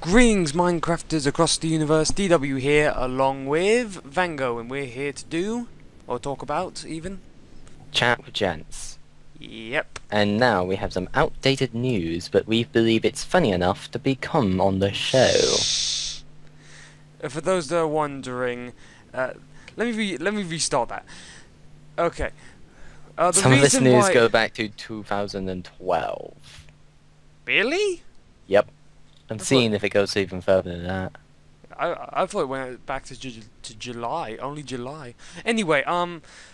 Greetings Minecrafters across the universe, DW here along with Vango, and we're here to do, or talk about even, Chat with gents. Yep. And now we have some outdated news, but we believe it's funny enough to become on the show. For those that are wondering, let me restart that. Okay. Some of this news go back to 2012. Really? Yep. I'm seeing if it goes even further than that. I thought it went back to July, only July. Anyway,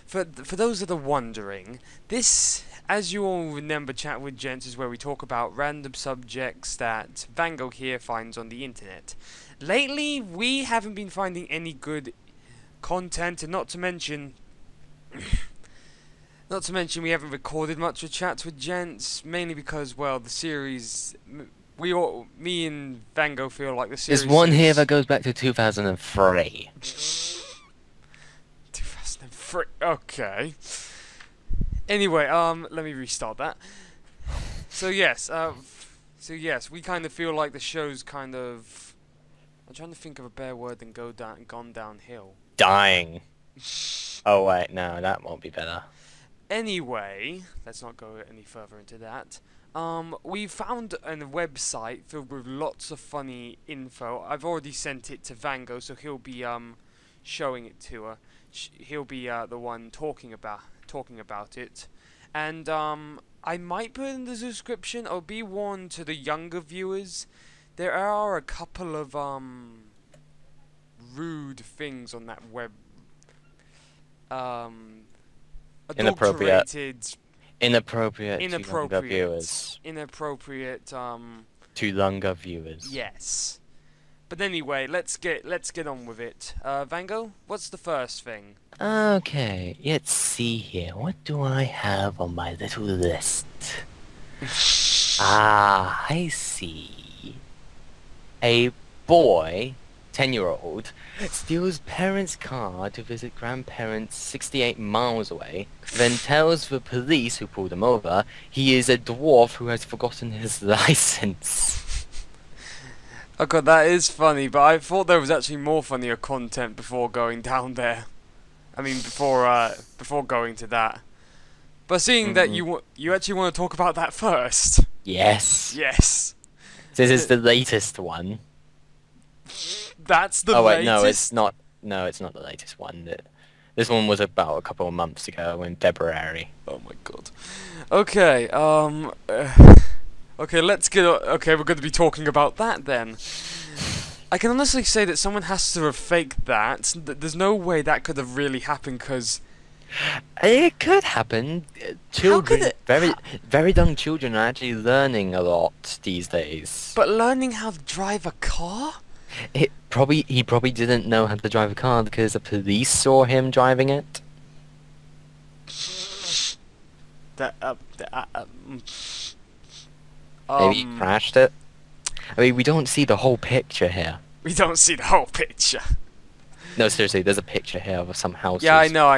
for those that are wondering, this, as you all remember, Chat with Gents is where we talk about random subjects that Vango here finds on the internet. Lately, we haven't been finding any good content, and not to mention, we haven't recorded much of Chats with Gents, mainly because, well, the series. Me and Vango feel like the series. There's one here that goes back to 2003. 2003. Okay. Anyway, let me restart that. So yes, we kind of feel like the show's kind of. I'm trying to think of a better word than gone downhill. Dying. Oh wait, no, that won't be better. Anyway, let's not go any further into that. We found a website filled with lots of funny info. I've already sent it to Vango, so he'll be showing it to her. He'll be the one talking about it. And I might put it in the description. I'll be warned to the younger viewers. There are a couple of rude things on that web. Inappropriate to younger viewers. Yes. But anyway, let's get on with it. Vango, what's the first thing? Okay, let's see here. What do I have on my little list? I see. A boy, 10-year-old, steals parents' car to visit grandparents 68 miles away, then tells the police who pulled him over he is a dwarf who has forgotten his license. Okay, that is funny, but I thought there was actually more funnier content before going down there. I mean, before going to that. But seeing that you actually want to talk about that first. Yes. Yes. This is the latest one. That's the latest? Oh wait, no, it's not. No, it's not the latest one. This one was about a couple of months ago in February. Oh my god. Okay, okay, let's get. Okay, we're going to be talking about that then. I can honestly say that someone has to have faked that. There's no way that could have really happened, because it could happen. Children, very young children are actually learning a lot these days. But learning how to drive a car? He probably didn't know how to drive a car because the police saw him driving it. Maybe he crashed it. I mean, we don't see the whole picture here. We don't see the whole picture. No, seriously, there's a picture here of some houses. Yeah, I know.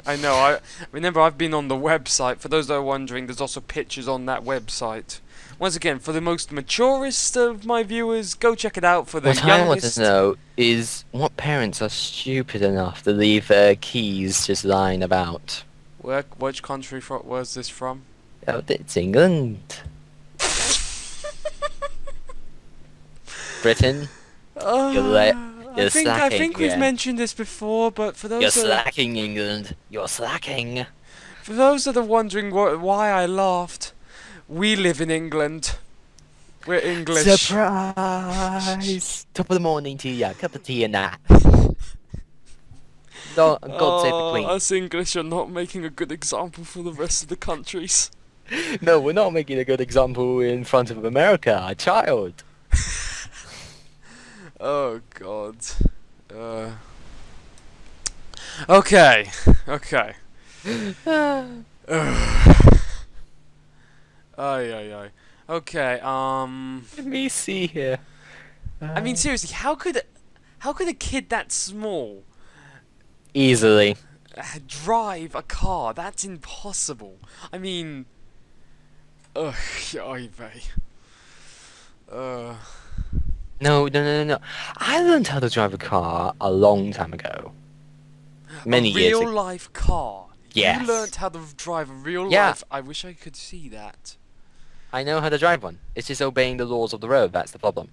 I remember I've been on the website. For those that are wondering, there's also pictures on that website. Once again, for the most maturest of my viewers, go check it out. For the youngest... What I want to know is what parents are stupid enough to leave their keys just lying about. Which country was this from? Oh, it's England. Britain. You're slacking. I think we've mentioned this before, but for those You're slacking, England. You're slacking. For those that are wondering why I laughed, we live in England. We're English. Surprise! Top of the morning to ya, cup of tea and that. God save the Queen. Us English are not making a good example for the rest of the countries. No, we're not making a good example in front of America, a child. Oh God. Okay. Ay. Okay. Let me see here. I mean, seriously, how could a kid that small easily drive a car? That's impossible. I mean, No, no, no, no, no. I learned how to drive a car a long time ago. A Many years real ago. life car. You Yes. learnt how to drive a real Yeah, life. I wish I could see that. I know how to drive one. It's just obeying the laws of the road, that's the problem.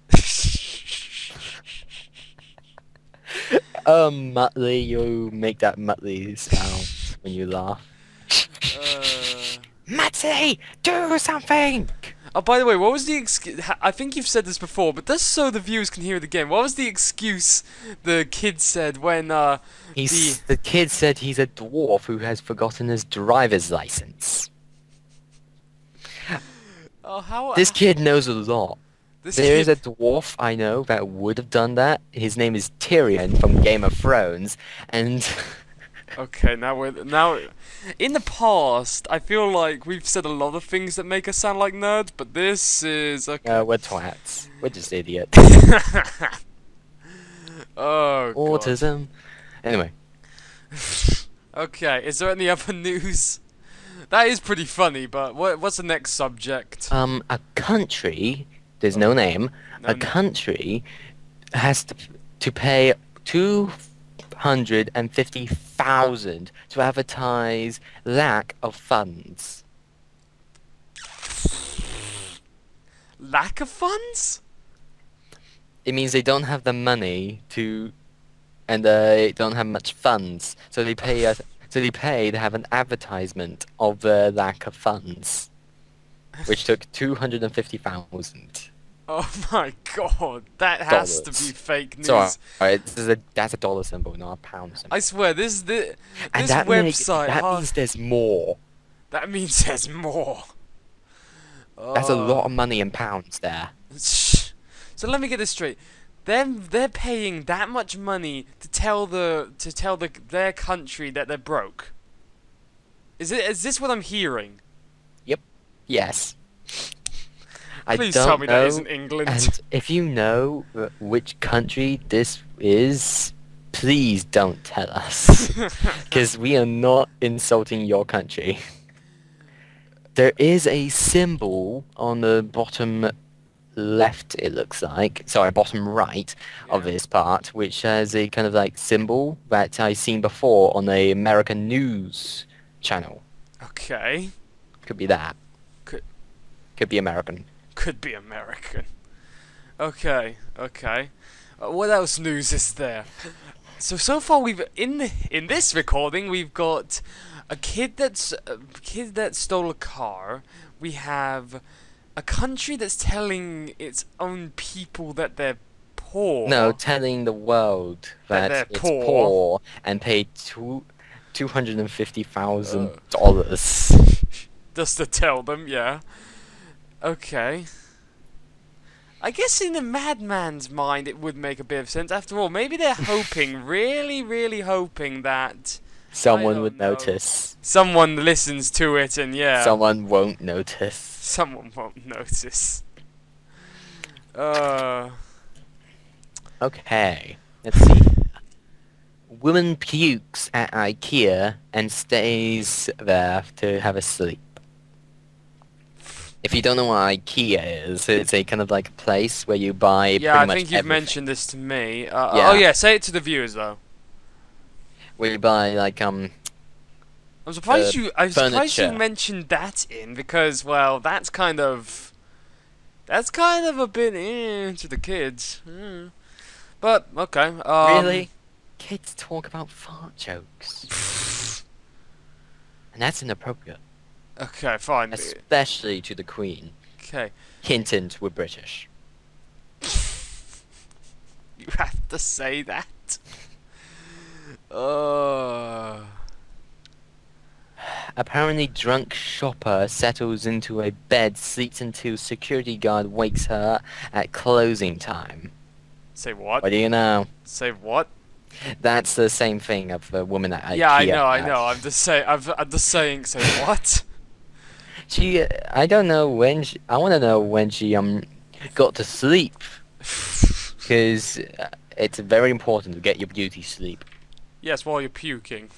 Muttley, you make that Muttley sound when you laugh. uh... Muttley, do something! Oh, by the way, what was the excuse? I think you've said this before, but just so the viewers can hear it again, what was the excuse the kid said when The kid said he's a dwarf who has forgotten his driver's license. Oh, how This kid knows a lot. this There is a kid? dwarf I know that would have done that. His name is Tyrion from Game of Thrones, and Okay, now in the past, I feel like we've said a lot of things that make us sound like nerds, but this is okay. we're twats. We're just idiots. Oh god. Autism. Anyway, Okay, is there any other news? That is pretty funny, but what's the next subject? a country, there's no name, No, a no. country has to pay 250,000 to advertise lack of funds. Lack of funds? It means they don't have the money to, and they don't have much funds, so they pay to have an advertisement of the lack of funds, which took 250,000 Oh my god, that has to be fake news. So that's a dollar symbol, not a pound symbol. I swear, this And that website. means there's more. That means there's more. That's a lot of money in pounds there. So let me get this straight. They're paying that much money to tell their country that they're broke. Is this what I'm hearing? Yep. Yes. Please I don't tell me know, that isn't England. And if you know which country this is, please don't tell us, because we are not insulting your country. There is a symbol on the bottom left, it looks like. Sorry, bottom right of Yeah. this part, which has a kind of like symbol that I've seen before on a American news channel. Okay. Could be that. Could be American. could be American. Okay. What else news is there? So far we've in this recording we've got a kid that stole a car. We have a country that's telling its own people that they're poor. No, telling the world That that they're it's poor. poor and paid $250,000. Just to tell them, yeah. Okay. I guess in a madman's mind it would make a bit of sense. After all, maybe they're hoping, really hoping that Someone don't would know. notice. someone listens to it and yeah. Someone won't notice. Someone won't notice. Okay, let's see. Woman pukes at IKEA and stays there to have a sleep. If you don't know what IKEA is, it's a kind of like place where you buy Yeah, pretty I much think you've everything. mentioned this to me. Yeah. Oh yeah, say it to the viewers though. Where you buy like I'm surprised you furniture. mentioned that in because well that's kind of a bit to the kids. But okay. Really? Kids talk about fart jokes. And that's inappropriate. Okay, fine. Especially to the Queen. Okay. Hint, hint, we're British. You have to say that. Apparently drunk shopper settles into a bed, sleeps until security guard wakes her at closing time. Say what? What do you know? Say what? That's the same thing of the woman at IKEA. Yeah, I know. I'm just saying. Say what? I don't know when I want to know when she got to sleep, because it's very important to get your beauty sleep. Yes, while you're puking.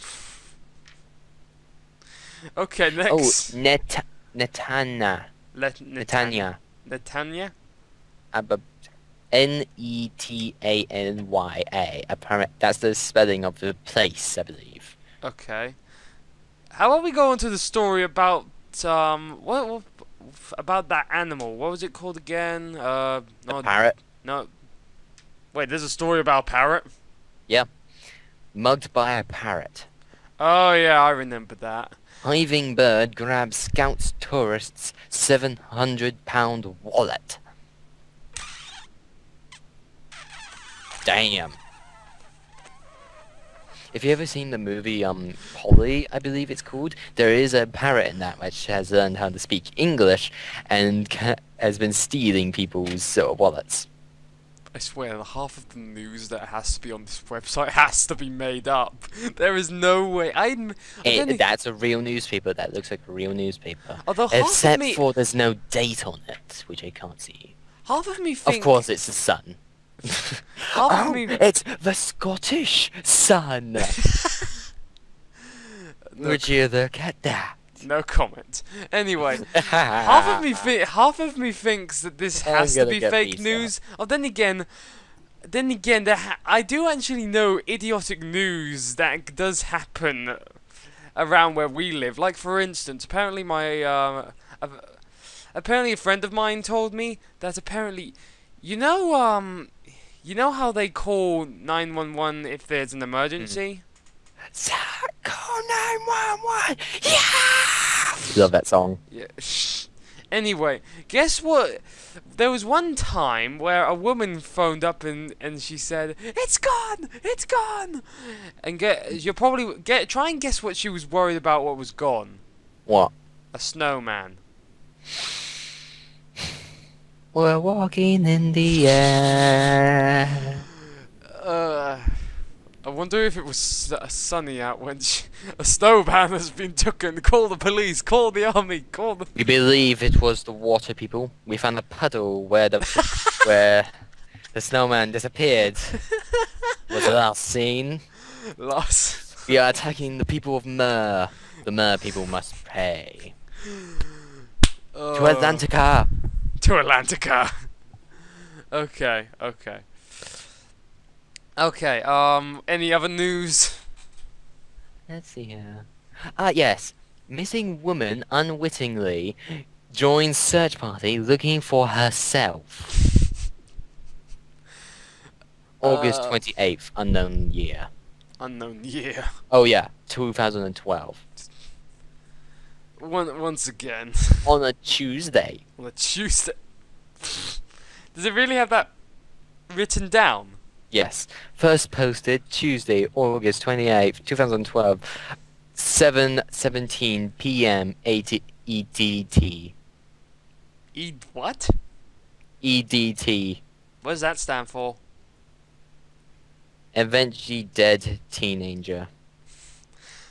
Okay, Oh, next. Netanya. Netanya. Netanya. Netanya. Apparently, that's the spelling of the place, I believe. Okay. How about we go on to the story about what about that animal? What was it called again? A No, parrot. no. Wait, there's a story about a parrot. Yeah. Mugged by a parrot. Oh yeah, I remember that. Hiving bird grabs scouts tourist's £700 wallet. Damn. If you ever seen the movie Polly, I believe it's called, there is a parrot in that which has learned how to speak English and has been stealing people's wallets. I swear, half of the news that has to be on this website has to be made up. There is no way. That's a real newspaper. That looks like a real newspaper. Although half Except of me, for there's no date on it, which I can't see. half of me think. Of course, it's the Sun. Half of Oh, me. it's the Scottish Sun. Would you look at that? No comment. Anyway, half of me thinks that this has to be fake news. Oh, then again, I do actually know idiotic news that does happen around where we live. Like for instance, apparently apparently a friend of mine told me that apparently, you know how they call 911 if there's an emergency. Call 911. Yeah. Love that song. Yeah. Anyway, guess what? There was one time where a woman phoned up and she said, "It's gone, it's gone." And try and guess what she was worried about. What was gone? What? A snowman. We're walking in the air. I wonder if it was sunny out when a snowman has been taken. Call the police, call the army, call the... We believe it was the water people. We found a puddle where where the snowman disappeared. Was last seen. We are attacking the people of Mer. The Mer people must pay. To Atlantica. To Atlantica. Okay. Okay, any other news? Let's see here. Yes. Missing woman unwittingly joins search party looking for herself. August 28th, unknown year. Unknown year. Oh yeah, 2012. Once again. On a Tuesday. On a Tuesday. Does it really have that written down? Yes. First posted Tuesday, August 28th, 2012, 7:17 p.m. EDT. What? EDT. What does that stand for? Eventually dead teenager.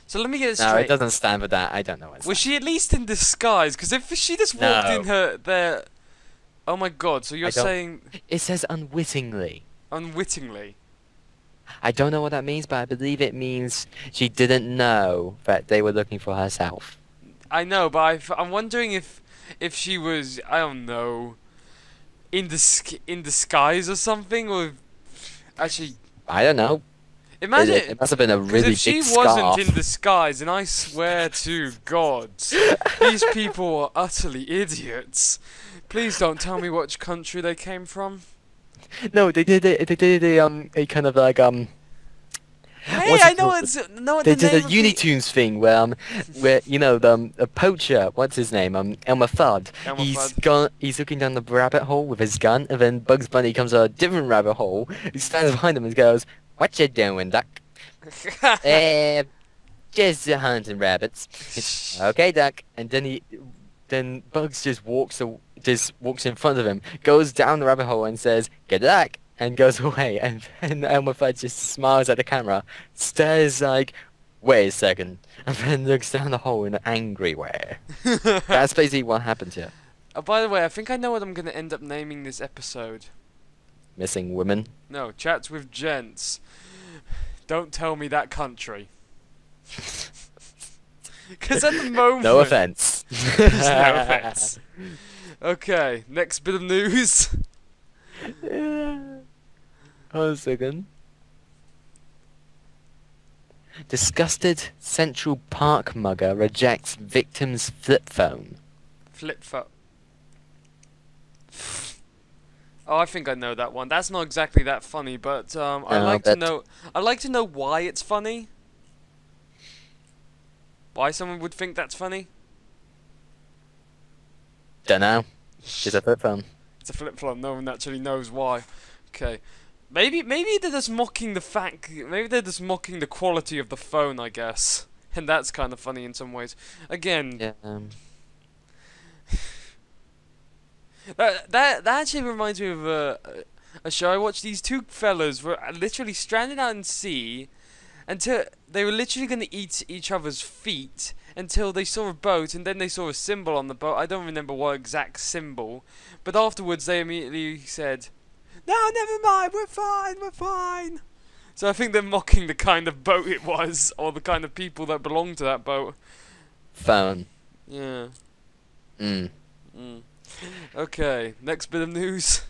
So let me get it straight. No, it doesn't stand for that. I don't know what. Was she at least in disguise? Because if she just walked in there... Oh my god, so you're saying... It says unwittingly. Unwittingly? I don't know what that means, but I believe it means she didn't know that they were looking for herself. I know, but I'm wondering if she was, I don't know, in disguise or something, or actually... I don't know. Imagine... It must have been a really big scarf. If she wasn't in disguise, and I swear to God, these people are utterly idiots. Please don't tell me which country they came from. No, they did a kind of like Hey, I know it's They did a Looney Tunes thing where you know a poacher, what's his name, Elmer Fudd. He's looking down the rabbit hole with his gun, and then Bugs Bunny comes to a different rabbit hole. He stands behind him and goes, "What you doing, Duck?" Just hunting rabbits. Okay, Duck. And then Bugs just walks in front of him, goes down the rabbit hole and says, "Good luck," and goes away. And Elmer Fudd just smiles at the camera, stares like, "Wait a second," and then looks down the hole in an angry way. That's basically what happened here. Oh, by the way, I think I know what I'm going to end up naming this episode. Missing women? No, Chats with Gents. Don't tell me that country. Because at the moment... No offense. No offense. Okay, next bit of news. Hold on a second. Disgusted Central Park mugger rejects victim's flip phone. Flip phone. Oh, I think I know that one. That's not exactly that funny, but I No, like to but- know. I like to know why it's funny. Why someone would think that's funny? Dunno. Just a flip phone. It's a flip phone. No one actually knows why. Okay, maybe they're just mocking the fact. Maybe they're just mocking the quality of the phone, I guess, and that's kind of funny in some ways. Again, Yeah. that actually reminds me of a show I watched. These two fellas were literally stranded out in sea until they were literally going to eat each other's feet until they saw a boat, and then they saw a symbol on the boat. I don't remember what exact symbol, but afterwards they immediately said, "No, never mind, we're fine, we're fine." So I think they're mocking the kind of boat it was, or the kind of people that belonged to that boat. Phone. Yeah. Mm. Okay, next bit of news.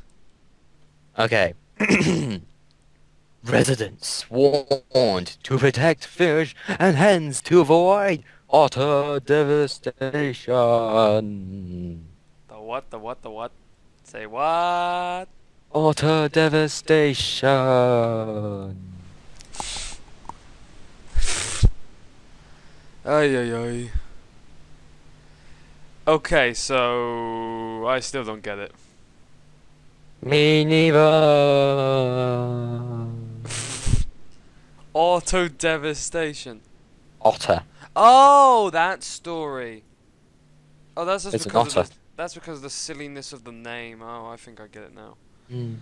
Okay. Residents warned to protect fish and hens to avoid otter devastation. The what? The what? The what? Say what? Otter devastation. Ay ay ay. Okay, so I still don't get it. Me neither. Auto devastation. Otter. Oh, that story. Oh, that's just It's an because of otter. that's because of the silliness of the name. Oh, I think I get it now. Mm.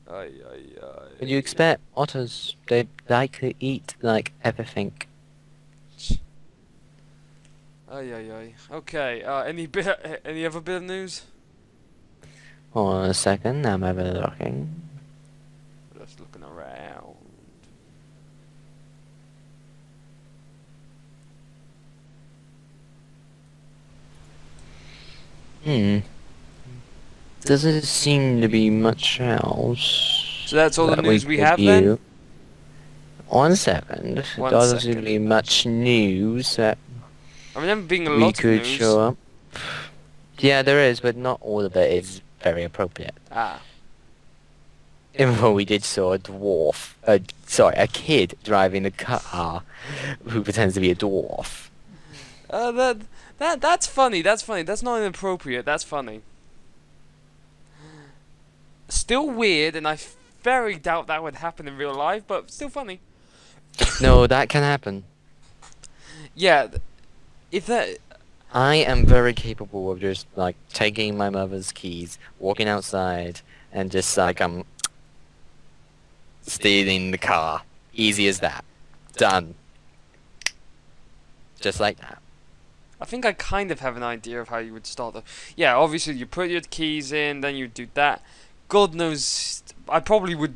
Ay ay ay. Would you expect otters? They like to eat like everything. Ay ay ay. Okay. Any other bit of news? Hold on a second. I'm overlooking. Just looking around. Doesn't seem to be much else. So that's all the that news we could have then? view. 1 second. One Doesn't seem to second. be much news that I remember being a we lot of could news. show up. Yeah, there is, but not all of it is very appropriate. Ah. Even though we did saw a dwarf, a kid driving a car who pretends to be a dwarf. That's funny. That's funny. That's not inappropriate. That's funny. Still weird, and I very doubt that would happen in real life, but still funny. No, that can happen. Yeah, if that. I am very capable of just like taking my mother's keys, walking outside, and just like stealing the car. Easy as that. Done. Just like that. I think I kind of have an idea of how you would start. Yeah, obviously you put your keys in, then you do that. God knows, I probably would.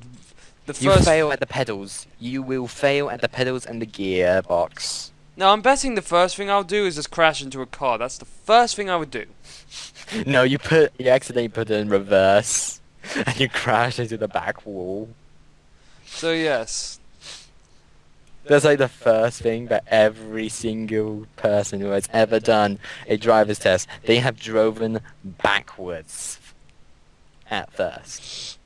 You fail at the pedals. You will fail at the pedals and the gearbox. No, I'm betting the first thing I'll do is just crash into a car. That's the first thing I would do. No, you accidentally put it in reverse, and you crash into the back wall. So yes. That's like the first thing that every single person who has ever done a driver's test, they have driven backwards at first.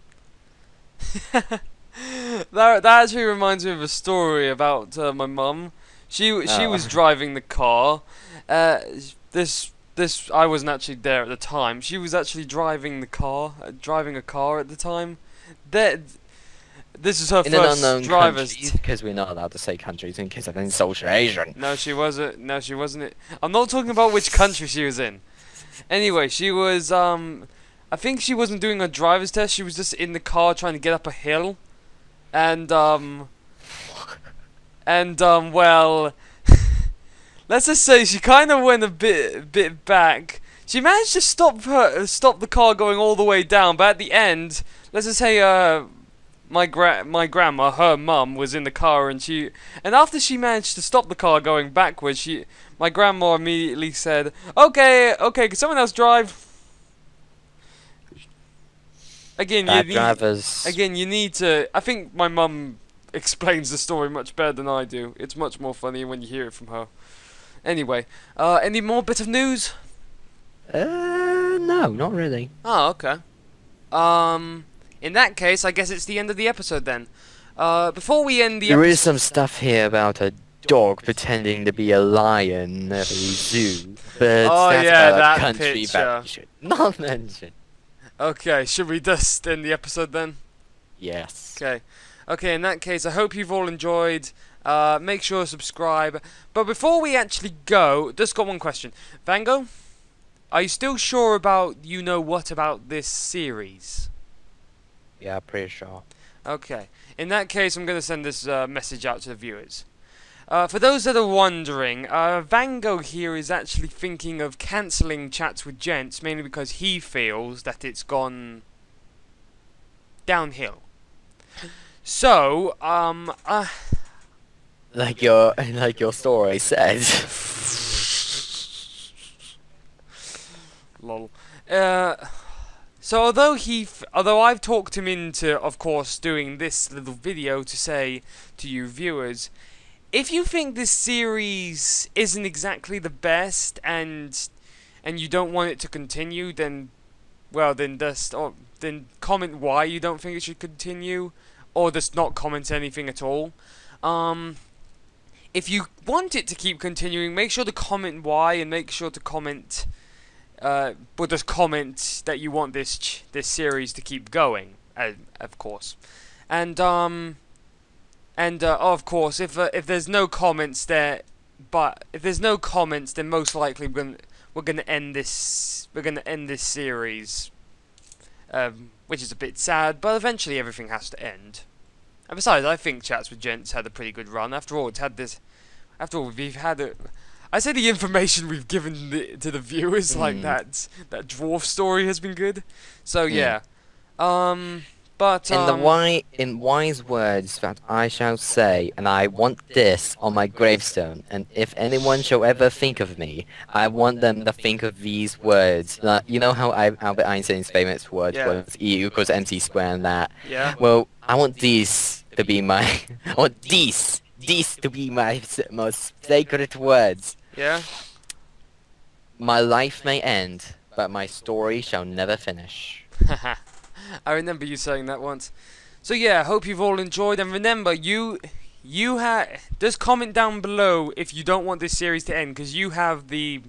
That actually reminds me of a story about my mum. She was driving the car. This I wasn't actually there at the time. She was actually driving the car, driving a car at the time. This is her In an first unknown driver's. countries, because we're not allowed to say countries in case of insultation. No, she wasn't. No, she wasn't. I'm not talking about which country she was in. Anyway, she was. I think she wasn't doing a driver's test. She was just in the car trying to get up a hill, and well, let's just say she kind of went a bit back. She managed to stop the car going all the way down, but at the end, let's just say my grandma, her mum, was in the car, and after she managed to stop the car going backwards, my grandma immediately said, "Okay, can someone else drive?" Again, Bad drivers. you need to. I think my mum explains the story much better than I do. It's much more funny when you hear it from her. Anyway, any more bit of news? No, not really. Oh, okay. In that case, I guess it's the end of the episode then. Before we end the There episode, is some stuff here about a dog pretending to be a lion at a zoo, but Oh, that's yeah, a that country picture. that we should not mention. Okay, should we just end the episode then? Yes. Okay, in that case, I hope you've all enjoyed. Make sure to subscribe. But before we actually go, just got one question. Vango, are you still sure about what about this series? Yeah, pretty sure. Okay. In that case, I'm going to send this message out to the viewers. For those that are wondering, Vango here is actually thinking of cancelling Chats with Gents, mainly because he feels that it's gone downhill. So, Like your story said. lol. So although I've talked him into, of course, doing this little video to say to you viewers, if you think this series isn't exactly the best and you don't want it to continue, then then comment why you don't think it should continue, or just not comment anything at all. If you want it to keep continuing, make sure to comment why, and make sure to comment, but just comment that you want this series to keep going, of course. And of course, if there's no comments there, but if there's no comments, then most likely we're gonna end this series, which is a bit sad. But eventually, everything has to end. And besides, I think Chats with Gents had a pretty good run. After all, we've had a. I say the information we've given to the viewers, like that dwarf story has been good. So yeah, but in wise words that I shall say, and I want this on my gravestone, and if anyone shall ever think of me, I want them to think of these words. Like, you know how Albert Einstein's famous words was E equals mc squared and that? Yeah. Well, I want these to be my... I want these to be my most sacred words. Yeah. My life may end, but my story shall never finish. I remember you saying that once. So yeah, hope you've all enjoyed, and remember, just comment down below if you don't want this series to end, because you have the...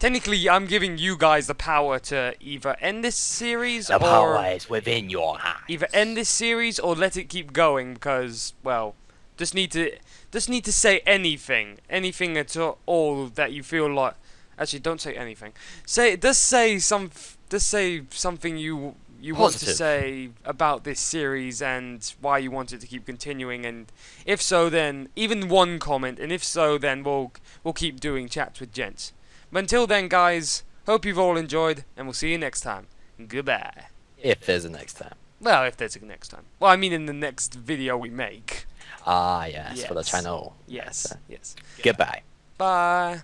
Technically, I'm giving you guys the power to either end this series, The power is within your hands. Either end this series or let it keep going, because, well, just need to say anything at all that you feel like... Actually, don't say anything. Just say something you want to say about this series and why you want it to keep continuing, and if so, then even one comment, and if so, then we'll keep doing Chats with Gents. But until then, guys, hope you've all enjoyed, and we'll see you next time. Goodbye. If there's a next time. Well, if there's a next time. Well, I mean in the next video we make. Ah, yes, for the channel. Yes. Goodbye. Bye.